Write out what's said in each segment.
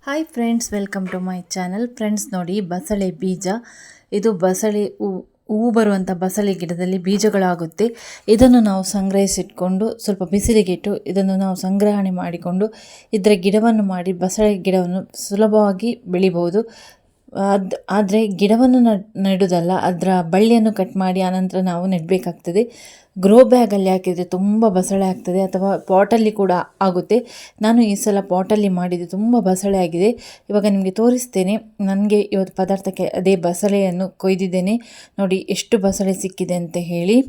Hi friends, welcome to my channel. Friends ನೋಡಿ, ಬಸಳೆ ಬೀಜ, ಇದು ಬಸಳೆ ಹೂ ಬರುವಂಥ ಬಸಳೆ ಗಿಡದಲ್ಲಿ ಬೀಜಗಳಾಗುತ್ತೆ. ಇದನ್ನು ನಾವು ಸಂಗ್ರಹಿಸಿಟ್ಕೊಂಡು ಸ್ವಲ್ಪ ಬಿಸಿಲಿಗಿಟ್ಟು ಇದನ್ನು ನಾವು ಸಂಗ್ರಹಣೆ ಮಾಡಿಕೊಂಡು ಇದರ ಗಿಡವನ್ನು ಮಾಡಿ ಬಸಳೆ ಗಿಡವನ್ನು ಸುಲಭವಾಗಿ ಬೆಳಿಬೋದು. ಆದರೆ ಗಿಡವನ್ನು ನೆಡೋದಲ್ಲ, ಅದರ ಬಳ್ಳಿಯನ್ನು ಕಟ್ ಮಾಡಿ ಆನಂತರ ನಾವು ನೆಡಬೇಕಾಗ್ತದೆ. ಗ್ರೋ ಬ್ಯಾಗಲ್ಲಿ ಹಾಕಿದರೆ ತುಂಬ ಬಸಳೆ ಆಗ್ತದೆ, ಅಥವಾ ಪಾಟಲ್ಲಿ ಕೂಡ ಆಗುತ್ತೆ. ನಾನು ಈ ಸಲ ಪಾಟಲ್ಲಿ ಮಾಡಿದ್ದು, ತುಂಬ ಬಸಳೆ ಆಗಿದೆ. ಇವಾಗ ನಿಮಗೆ ತೋರಿಸ್ತೇನೆ. ನನಗೆ ಇವತ್ತು ಪದಾರ್ಥಕ್ಕೆ ಅದೇ ಬಸಳೆಯನ್ನು ಕೊಯ್ದಿದ್ದೇನೆ. ನೋಡಿ ಎಷ್ಟು ಬಸಳೆ ಸಿಕ್ಕಿದೆ ಅಂತ ಹೇಳಿ.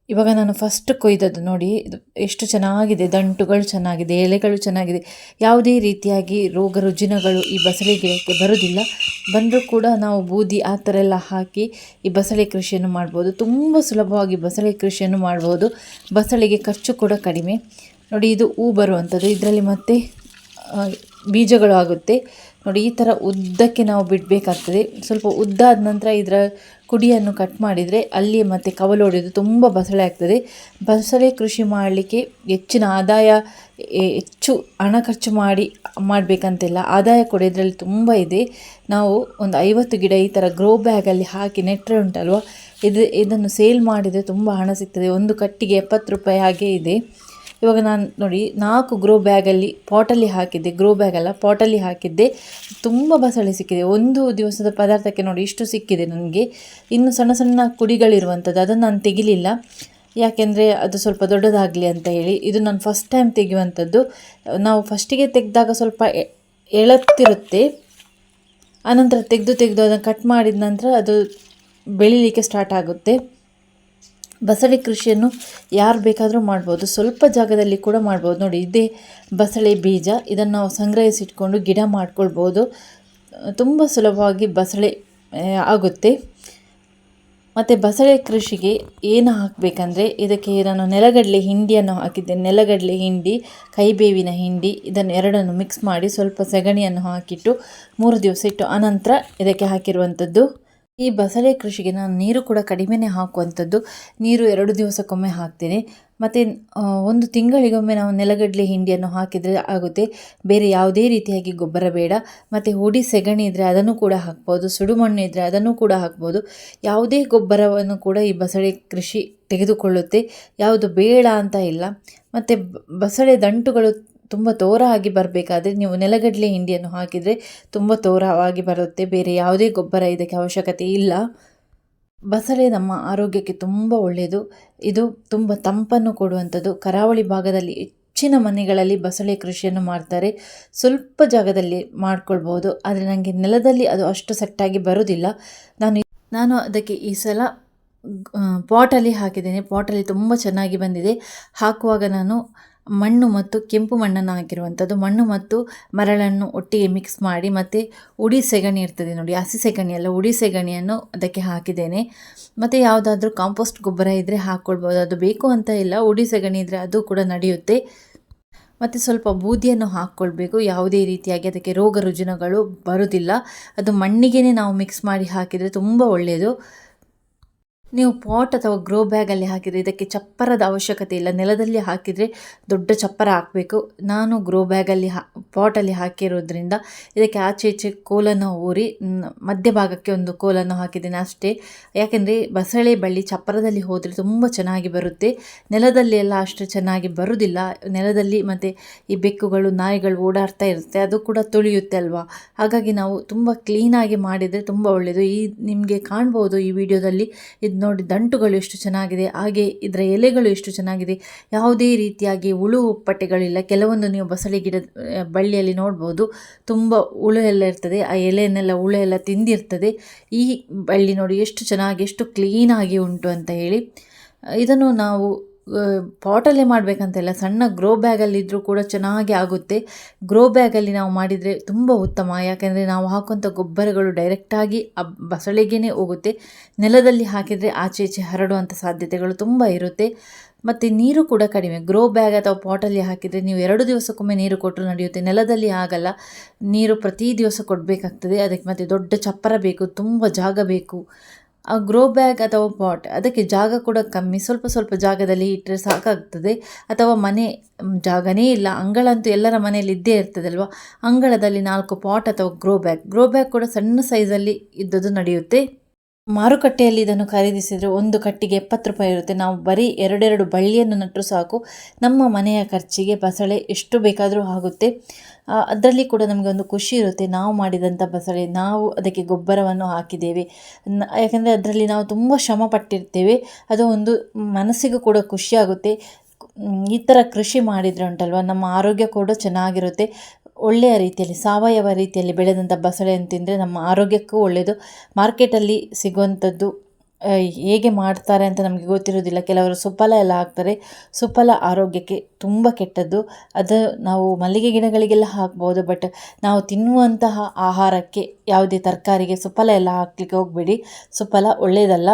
ಇವಾಗ ನಾನು ಫಸ್ಟ್ ಕೊಯ್ದದ್ದು ನೋಡಿ, ಇದು ಎಷ್ಟು ಚೆನ್ನಾಗಿದೆ, ದಂಟುಗಳು ಚೆನ್ನಾಗಿದೆ, ಎಲೆಗಳು ಚೆನ್ನಾಗಿದೆ. ಯಾವುದೇ ರೀತಿಯಾಗಿ ರೋಗ ರುಜಿನಗಳು ಈ ಬಸಳೆ ಗಿಡಕ್ಕೆ ಬರೋದಿಲ್ಲ. ಬಂದರೂ ಕೂಡ ನಾವು ಬೂದಿ ಆ ಥರ ಎಲ್ಲ ಹಾಕಿ ಈ ಬಸಳೆ ಕೃಷಿಯನ್ನು ಮಾಡ್ಬೋದು. ತುಂಬ ಸುಲಭವಾಗಿ ಬಸಳೆ ಕೃಷಿಯನ್ನು ಮಾಡ್ಬೋದು. ಬಸಳೆಗೆ ಖರ್ಚು ಕೂಡ ಕಡಿಮೆ. ನೋಡಿ, ಇದು ಹೂ ಬರುವಂಥದ್ದು, ಇದರಲ್ಲಿ ಮತ್ತೆ ಬೀಜಗಳು ಆಗುತ್ತೆ. ನೋಡಿ, ಈ ಥರ ಉದ್ದಕ್ಕೆ ನಾವು ಬಿಡಬೇಕಾಗ್ತದೆ. ಸ್ವಲ್ಪ ಉದ್ದ ಆದ ನಂತರ ಇದರ ಕುಡಿಯನ್ನು ಕಟ್ ಮಾಡಿದರೆ ಅಲ್ಲಿ ಮತ್ತೆ ಕವಲು ಹೊಡೆದು ತುಂಬ ಬಸಳೆ ಆಗ್ತದೆ. ಬಸಳೆ ಕೃಷಿ ಮಾಡಲಿಕ್ಕೆ ಹೆಚ್ಚಿನ ಆದಾಯ, ಹೆಚ್ಚು ಹಣ ಖರ್ಚು ಮಾಡಬೇಕಂತಿಲ್ಲ. ಆದಾಯ ಕೂಡ ಇದರಲ್ಲಿ ತುಂಬ ಇದೆ. ನಾವು ಒಂದು 50 ಗಿಡ ಈ ಥರ ಗ್ರೋ ಬ್ಯಾಗಲ್ಲಿ ಹಾಕಿ ನೆಟ್ಟರೆ ಉಂಟಲ್ವ, ಇದನ್ನು ಸೇಲ್ ಮಾಡಿದರೆ ತುಂಬ ಹಣ ಸಿಗ್ತದೆ. ಒಂದು ಕಟ್ಟಿಗೆ 70 ರೂಪಾಯಿ ಹಾಗೆ ಇದೆ. ಇವಾಗ ನಾನು ನೋಡಿ 4 ಗ್ರೋ ಬ್ಯಾಗಲ್ಲಿ ಪಾಟಲ್ಲಿ ಹಾಕಿದ್ದೆ, ಗ್ರೋ ಬ್ಯಾಗಲ್ಲ ಪಾಟಲ್ಲಿ ಹಾಕಿದ್ದೆ. ತುಂಬ ಬಸಳೆ ಸಿಕ್ಕಿದೆ. ಒಂದು ದಿವಸದ ಪದಾರ್ಥಕ್ಕೆ ನೋಡಿ ಇಷ್ಟು ಸಿಕ್ಕಿದೆ ನನಗೆ. ಇನ್ನು ಸಣ್ಣ ಸಣ್ಣ ಕುಡಿಗಳಿರುವಂಥದ್ದು, ಅದನ್ನು ನಾನು ತೆಗಿಲಿಲ್ಲ, ಯಾಕೆಂದರೆ ಅದು ಸ್ವಲ್ಪ ದೊಡ್ಡದಾಗಲಿ ಅಂತ ಹೇಳಿ. ಇದು ನಾನು ಫಸ್ಟ್ ಟೈಮ್ ತೆಗೆಯುವಂಥದ್ದು. ನಾವು ಫಸ್ಟಿಗೆ ತೆಗೆದಾಗ ಸ್ವಲ್ಪ ಎಳತ್ತಿರುತ್ತೆ, ಆನಂತರ ತೆಗೆದು ಅದನ್ನು ಕಟ್ ಮಾಡಿದ ನಂತರ ಅದು ಬೆಳೀಲಿಕ್ಕೆ ಸ್ಟಾರ್ಟ್ ಆಗುತ್ತೆ. ಬಸಳೆ ಕೃಷಿಯನ್ನು ಯಾರು ಬೇಕಾದರೂ ಮಾಡ್ಬೋದು, ಸ್ವಲ್ಪ ಜಾಗದಲ್ಲಿ ಕೂಡ ಮಾಡ್ಬೋದು. ನೋಡಿ, ಇದೇ ಬಸಳೆ ಬೀಜ, ಇದನ್ನು ನಾವು ಸಂಗ್ರಹಿಸಿಟ್ಕೊಂಡು ಗಿಡ ಮಾಡ್ಕೊಳ್ಬೋದು. ತುಂಬ ಸುಲಭವಾಗಿ ಬಸಳೆ ಆಗುತ್ತೆ. ಮತ್ತು ಬಸಳೆ ಕೃಷಿಗೆ ಏನು ಹಾಕಬೇಕಂದ್ರೆ, ಇದಕ್ಕೆ ನಾನು ನೆಲಗಡಲೆ ಹಿಂಡಿಯನ್ನು ಹಾಕಿದ್ದೇನೆ. ನೆಲಗಡಲೆ ಹಿಂಡಿ, ಕೈಬೇವಿನ ಹಿಂಡಿ, ಇದನ್ನು ಎರಡನ್ನು ಮಿಕ್ಸ್ ಮಾಡಿ ಸ್ವಲ್ಪ ಸೆಗಣಿಯನ್ನು ಹಾಕಿಟ್ಟು 3 ದಿವಸ ಇಟ್ಟು ಅನಂತರ ಇದಕ್ಕೆ ಹಾಕಿರುವಂಥದ್ದು. ಈ ಬಸಳೆ ಕೃಷಿಗೆ ನಾನು ನೀರು ಕೂಡ ಕಡಿಮೆನೇ ಹಾಕುವಂಥದ್ದು. ನೀರು 2 ದಿವಸಕ್ಕೊಮ್ಮೆ ಹಾಕ್ತೇನೆ. ಮತ್ತು 1 ತಿಂಗಳಿಗೊಮ್ಮೆ ನಾವು ನೆಲಗಡಲೆ ಹಿಂಡಿಯನ್ನು ಹಾಕಿದರೆ ಆಗುತ್ತೆ. ಬೇರೆ ಯಾವುದೇ ರೀತಿಯಾಗಿ ಗೊಬ್ಬರ ಬೇಡ. ಮತ್ತು ಹುಡಿ ಸೆಗಣಿ ಇದ್ದರೆ ಅದನ್ನು ಕೂಡ ಹಾಕ್ಬೋದು, ಸುಡುಮಣ್ಣು ಇದ್ದರೆ ಅದನ್ನು ಕೂಡ ಹಾಕ್ಬೋದು. ಯಾವುದೇ ಗೊಬ್ಬರವನ್ನು ಕೂಡ ಈ ಬಸಳೆ ಕೃಷಿ ತೆಗೆದುಕೊಳ್ಳುತ್ತೆ, ಯಾವುದು ಬೇಡ ಅಂತ ಇಲ್ಲ. ಮತ್ತು ಬಸಳೆ ದಂಟುಗಳು ತುಂಬ ತೋರವಾಗಿ ಬರಬೇಕಾದ್ರೆ ನೀವು ನೆಲಗಡಲೆ ಹಿಂಡಿಯನ್ನು ಹಾಕಿದರೆ ತುಂಬ ತೋರವಾಗಿ ಬರುತ್ತೆ. ಬೇರೆ ಯಾವುದೇ ಗೊಬ್ಬರ ಇದಕ್ಕೆ ಅವಶ್ಯಕತೆ ಇಲ್ಲ. ಬಸಳೆ ನಮ್ಮ ಆರೋಗ್ಯಕ್ಕೆ ತುಂಬ ಒಳ್ಳೆಯದು. ಇದು ತುಂಬ ತಂಪನ್ನು ಕೊಡುವಂಥದ್ದು. ಕರಾವಳಿ ಭಾಗದಲ್ಲಿ ಹೆಚ್ಚಿನ ಮನೆಗಳಲ್ಲಿ ಬಸಳೆ ಕೃಷಿಯನ್ನು ಮಾಡ್ತಾರೆ. ಸ್ವಲ್ಪ ಜಾಗದಲ್ಲಿ ಮಾಡ್ಕೊಳ್ಬೋದು, ಆದರೆ ನನಗೆ ನೆಲದಲ್ಲಿ ಅದು ಅಷ್ಟು ಸೆಟ್ಟಾಗಿ ಬರೋದಿಲ್ಲ. ನಾನು ಅದಕ್ಕೆ ಈ ಸಲ ಪಾಟಲ್ಲಿ ಹಾಕಿದ್ದೇನೆ. ಪಾಟಲ್ಲಿ ತುಂಬ ಚೆನ್ನಾಗಿ ಬಂದಿದೆ. ಹಾಕುವಾಗ ನಾನು ಮಣ್ಣು ಮತ್ತು ಕೆಂಪು ಮಣ್ಣನ್ನು ಹಾಕಿರುವಂಥದ್ದು. ಮಣ್ಣು ಮತ್ತು ಮರಳನ್ನು ಒಟ್ಟಿಗೆ ಮಿಕ್ಸ್ ಮಾಡಿ, ಮತ್ತು ಉಡಿ ಸೆಗಣಿ ಇರ್ತದೆ ನೋಡಿ, ಹಸಿ ಸೆಗಣಿ ಅಲ್ಲ, ಉಡಿ ಸೆಗಣಿಯನ್ನು ಅದಕ್ಕೆ ಹಾಕಿದ್ದೇನೆ. ಮತ್ತು ಯಾವುದಾದ್ರೂ ಕಾಂಪೋಸ್ಟ್ ಗೊಬ್ಬರ ಇದ್ದರೆ ಹಾಕ್ಕೊಳ್ಬೋದು, ಅದು ಬೇಕು ಅಂತ ಇಲ್ಲ. ಉಡಿ ಸೆಗಣಿ ಇದ್ದರೆ ಅದು ಕೂಡ ನಡೆಯುತ್ತೆ. ಮತ್ತು ಸ್ವಲ್ಪ ಬೂದಿಯನ್ನು ಹಾಕ್ಕೊಳ್ಬೇಕು. ಯಾವುದೇ ರೀತಿಯಾಗಿ ಅದಕ್ಕೆ ರೋಗ ರುಜಿನಗಳು ಬರೋದಿಲ್ಲ. ಅದು ಮಣ್ಣಿಗೆ ನಾವು ಮಿಕ್ಸ್ ಮಾಡಿ ಹಾಕಿದರೆ ತುಂಬ ಒಳ್ಳೆಯದು. ನೀವು ಪಾಟ್ ಅಥವಾ ಗ್ರೋ ಬ್ಯಾಗಲ್ಲಿ ಹಾಕಿದರೆ ಇದಕ್ಕೆ ಚಪ್ಪರದ ಅವಶ್ಯಕತೆ ಇಲ್ಲ. ನೆಲದಲ್ಲಿ ಹಾಕಿದರೆ ದೊಡ್ಡ ಚಪ್ಪರ ಹಾಕಬೇಕು. ನಾನು ಗ್ರೋ ಬ್ಯಾಗಲ್ಲಿ ಪಾಟಲ್ಲಿ ಹಾಕಿರೋದ್ರಿಂದ ಇದಕ್ಕೆ ಆಚೆ ಈಚೆ ಕೋಲನ್ನು ಊರಿ ಮಧ್ಯಭಾಗಕ್ಕೆ ಒಂದು ಕೋಲನ್ನು ಹಾಕಿದ್ದೇನೆ ಅಷ್ಟೇ. ಯಾಕೆಂದರೆ ಬಸಳೆ ಬಳ್ಳಿ ಚಪ್ಪರದಲ್ಲಿ ಹೋದರೆ ತುಂಬ ಚೆನ್ನಾಗಿ ಬರುತ್ತೆ. ನೆಲದಲ್ಲಿ ಎಲ್ಲ ಅಷ್ಟು ಚೆನ್ನಾಗಿ ಬರುವುದಿಲ್ಲ. ನೆಲದಲ್ಲಿ ಮತ್ತು ಈ ಬೆಕ್ಕುಗಳು, ನಾಯಿಗಳು ಓಡಾಡ್ತಾ ಇರುತ್ತೆ, ಅದು ಕೂಡ ತುಳಿಯುತ್ತೆ ಅಲ್ವಾ. ಹಾಗಾಗಿ ನಾವು ತುಂಬ ಕ್ಲೀನಾಗಿ ಮಾಡಿದರೆ ತುಂಬ ಒಳ್ಳೆಯದು. ನಿಮಗೆ ಕಾಣ್ಬೋದು ಈ ವಿಡಿಯೋದಲ್ಲಿ. ಇದು ನೋಡಿ, ದಂಟುಗಳು ಎಷ್ಟು ಚೆನ್ನಾಗಿದೆ, ಹಾಗೆ ಇದರ ಎಲೆಗಳು ಎಷ್ಟು ಚೆನ್ನಾಗಿದೆ. ಯಾವುದೇ ರೀತಿಯಾಗಿ ಹುಳು ಉಪ್ಪಟೆಗಳಿಲ್ಲ. ಕೆಲವೊಂದು ನೀವು ಬಸಳೆ ಗಿಡ ಬಳ್ಳಿಯಲ್ಲಿ ನೋಡ್ಬೋದು, ತುಂಬ ಹುಳು ಎಲ್ಲ ಇರ್ತದೆ, ಆ ಎಲೆಯನ್ನೆಲ್ಲ ಹುಳು ಎಲ್ಲ ತಿಂದಿರ್ತದೆ. ಈ ಬಳ್ಳಿ ನೋಡಿ ಎಷ್ಟು ಚೆನ್ನಾಗಿ, ಎಷ್ಟು ಕ್ಲೀನಾಗಿ ಉಂಟು ಅಂತ ಹೇಳಿ. ಇದನ್ನು ನಾವು ಪಾಟಲ್ಲೇ ಮಾಡಬೇಕಂತಿಲ್ಲ, ಸಣ್ಣ ಗ್ರೋ ಬ್ಯಾಗಲ್ಲಿದ್ದರೂ ಕೂಡ ಚೆನ್ನಾಗಿ ಆಗುತ್ತೆ. ಗ್ರೋ ಬ್ಯಾಗಲ್ಲಿ ನಾವು ಮಾಡಿದರೆ ತುಂಬ ಉತ್ತಮ. ಯಾಕೆಂದರೆ ನಾವು ಹಾಕುವಂಥ ಗೊಬ್ಬರಗಳು ಡೈರೆಕ್ಟಾಗಿ ಆ ಬಸಳೆಗೇ ಹೋಗುತ್ತೆ. ನೆಲದಲ್ಲಿ ಹಾಕಿದರೆ ಆಚೆ ಈಚೆ ಹರಡುವಂಥ ಸಾಧ್ಯತೆಗಳು ತುಂಬ ಇರುತ್ತೆ. ಮತ್ತು ನೀರು ಕೂಡ ಕಡಿಮೆ. ಗ್ರೋ ಬ್ಯಾಗ್ ಅಥವಾ ಪಾಟಲ್ಲಿ ಹಾಕಿದರೆ ನೀವು 2 ದಿವಸಕ್ಕೊಮ್ಮೆ ನೀರು ಕೊಟ್ಟರು ನಡೆಯುತ್ತೆ. ನೆಲದಲ್ಲಿ ಆಗಲ್ಲ, ನೀರು ಪ್ರತಿ ದಿವಸ ಕೊಡಬೇಕಾಗ್ತದೆ. ಅದಕ್ಕೆ ಮತ್ತು ದೊಡ್ಡ ಚಪ್ಪರ ಬೇಕು, ತುಂಬ ಜಾಗ ಬೇಕು. ಆ ಗ್ರೋ ಬ್ಯಾಗ್ ಅಥವಾ ಪಾಟ್ ಅದಕ್ಕೆ ಜಾಗ ಕೂಡ ಕಮ್ಮಿ, ಸ್ವಲ್ಪ ಸ್ವಲ್ಪ ಜಾಗದಲ್ಲಿ ಇಟ್ಟರೆ ಸಾಕಾಗ್ತದೆ. ಅಥವಾ ಮನೆ ಜಾಗನೇ ಇಲ್ಲ, ಅಂಗಳ ಅಂತೂ ಎಲ್ಲರ ಮನೆಯಲ್ಲಿ ಇದ್ದೇ ಇರ್ತದಲ್ವ, ಅಂಗಳದಲ್ಲಿ 4 ಪಾಟ್ ಅಥವಾ ಗ್ರೋ ಬ್ಯಾಗ್ ಕೂಡ ಸಣ್ಣ ಸೈಜಲ್ಲಿ ಇದ್ದದ್ದು ನಡೆಯುತ್ತೆ. ಮಾರುಕಟ್ಟೆಯಲ್ಲಿ ಇದನ್ನು ಖರೀದಿಸಿದರೆ ಒಂದು ಕಟ್ಟಿಗೆ 70 ರೂಪಾಯಿ ಇರುತ್ತೆ. ನಾವು ಬರೀ 2 ಬಳ್ಳಿಯನ್ನು ನೆಟ್ಟರು ಸಾಕು, ನಮ್ಮ ಮನೆಯ ಖರ್ಚಿಗೆ ಬಸಳೆ ಎಷ್ಟು ಬೇಕಾದರೂ ಆಗುತ್ತೆ. ಅದರಲ್ಲಿ ಕೂಡ ನಮಗೆ ಒಂದು ಖುಷಿ ಇರುತ್ತೆ, ನಾವು ಮಾಡಿದಂಥ ಬಸಳೆ, ನಾವು ಅದಕ್ಕೆ ಗೊಬ್ಬರವನ್ನು ಹಾಕಿದ್ದೇವೆ. ಯಾಕಂದರೆ ಅದರಲ್ಲಿ ನಾವು ತುಂಬ ಶ್ರಮ ಪಟ್ಟಿರ್ತೇವೆ, ಅದು ಒಂದು ಮನಸ್ಸಿಗೂ ಕೂಡ ಖುಷಿಯಾಗುತ್ತೆ. ಈ ಥರ ಕೃಷಿ ಮಾಡಿದರೆ ಉಂಟಲ್ವ, ನಮ್ಮ ಆರೋಗ್ಯ ಕೂಡ ಚೆನ್ನಾಗಿರುತ್ತೆ. ಒಳ್ಳೆಯ ರೀತಿಯಲ್ಲಿ ಸಾವಯವ ರೀತಿಯಲ್ಲಿ ಬೆಳೆದಂಥ ಬಸಳೆಯನ್ನು ತಿಂದರೆ ನಮ್ಮ ಆರೋಗ್ಯಕ್ಕೂ ಒಳ್ಳೆಯದು. ಮಾರ್ಕೆಟಲ್ಲಿ ಸಿಗುವಂಥದ್ದು ಹೇಗೆ ಮಾಡ್ತಾರೆ ಅಂತ ನಮಗೆ ಗೊತ್ತಿರೋದಿಲ್ಲ. ಕೆಲವರು ಸುಫಲ ಎಲ್ಲ ಹಾಕ್ತಾರೆ, ಸುಫಲ ಆರೋಗ್ಯಕ್ಕೆ ತುಂಬ ಕೆಟ್ಟದ್ದು. ಅದು ನಾವು ಮಲ್ಲಿಗೆ ಗಿಡಗಳಿಗೆಲ್ಲ ಹಾಕ್ಬೋದು, ಬಟ್ ನಾವು ತಿನ್ನುವಂತಹ ಆಹಾರಕ್ಕೆ ಯಾವುದೇ ತರಕಾರಿಗೆ ಸುಫಲ ಎಲ್ಲ ಹಾಕಲಿಕ್ಕೆ ಹೋಗಬೇಡಿ, ಸುಫಲ ಒಳ್ಳೆಯದಲ್ಲ.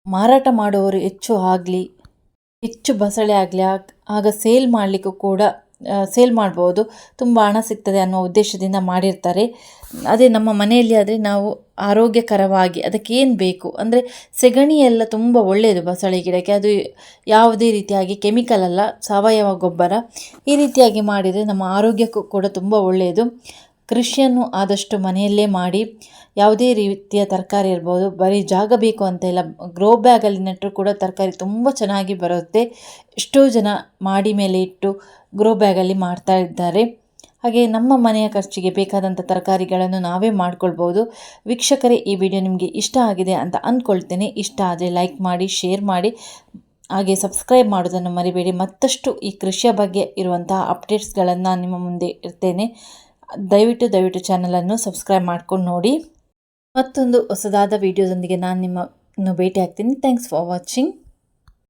ಮಾರಾಟ ಮಾಡುವವರು ಹೆಚ್ಚು ಬಸಳೆ ಆಗಲಿ ಆಗ ಸೇಲ್ ಮಾಡಲಿಕ್ಕೂ ಕೂಡ ಸೇಲ್ ಮಾಡ್ಬೋದು, ತುಂಬ ಹಣ ಸಿಗ್ತದೆ ಅನ್ನೋ ಉದ್ದೇಶದಿಂದ ಮಾಡಿರ್ತಾರೆ. ಅದೇ ನಮ್ಮ ಮನೆಯಲ್ಲಿ ಆದರೆ ನಾವು ಆರೋಗ್ಯಕರವಾಗಿ ಅದಕ್ಕೆ ಏನು ಬೇಕು ಅಂದರೆ ಸೆಗಣಿ ಎಲ್ಲ ತುಂಬ ಒಳ್ಳೆಯದು ಬಸಳೆ ಗಿಡಕ್ಕೆ. ಅದು ಯಾವುದೇ ರೀತಿಯಾಗಿ ಕೆಮಿಕಲ್ ಅಲ್ಲ, ಸಾವಯವ ಗೊಬ್ಬರ. ಈ ರೀತಿಯಾಗಿ ಮಾಡಿದರೆ ನಮ್ಮ ಆರೋಗ್ಯಕ್ಕೂ ಕೂಡ ತುಂಬ ಒಳ್ಳೆಯದು. ಕೃಷಿಯನ್ನು ಆದಷ್ಟು ಮನೆಯಲ್ಲೇ ಮಾಡಿ. ಯಾವುದೇ ರೀತಿಯ ತರಕಾರಿ ಇರ್ಬೋದು, ಬರೀ ಜಾಗ ಬೇಕು ಅಂತ ಇಲ್ಲ, ಗ್ರೋ ಬ್ಯಾಗಲ್ಲಿ ನೆಟ್ಟರು ಕೂಡ ತರಕಾರಿ ತುಂಬ ಚೆನ್ನಾಗಿ ಬರುತ್ತೆ. ಎಷ್ಟೋ ಜನ ಮಾಡಿ ಮೇಲೆ ಇಟ್ಟು ಗ್ರೋ ಬ್ಯಾಗಲ್ಲಿ ಮಾಡ್ತಾ ಇದ್ದಾರೆ. ಹಾಗೆ ನಮ್ಮ ಮನೆಯ ಖರ್ಚಿಗೆ ಬೇಕಾದಂಥ ತರಕಾರಿಗಳನ್ನು ನಾವೇ ಮಾಡ್ಕೊಳ್ಬೋದು. ವೀಕ್ಷಕರೇ, ಈ ವಿಡಿಯೋ ನಿಮಗೆ ಇಷ್ಟ ಆಗಿದೆ ಅಂತ ಅಂದ್ಕೊಳ್ತೇನೆ. ಇಷ್ಟ ಆದರೆ ಲೈಕ್ ಮಾಡಿ, ಶೇರ್ ಮಾಡಿ, ಹಾಗೆ ಸಬ್ಸ್ಕ್ರೈಬ್ ಮಾಡೋದನ್ನು ಮರಿಬೇಡಿ. ಮತ್ತಷ್ಟು ಈ ಕೃಷಿಯ ಬಗ್ಗೆ ಇರುವಂತಹ ಅಪ್ಡೇಟ್ಸ್ಗಳನ್ನು ನಿಮ್ಮ ಮುಂದೆ ಇರ್ತೇನೆ. ದಯವಿಟ್ಟು ಚಾನಲನ್ನು ಸಬ್ಸ್ಕ್ರೈಬ್ ಮಾಡ್ಕೊಂಡು ನೋಡಿ. ಮತ್ತೊಂದು ಹೊಸದಾದ ವಿಡಿಯೋದೊಂದಿಗೆ ನಾನು ನಿಮ್ಮನ್ನು ಭೇಟಿ ಆಗ್ತೀನಿ. Thanks for watching.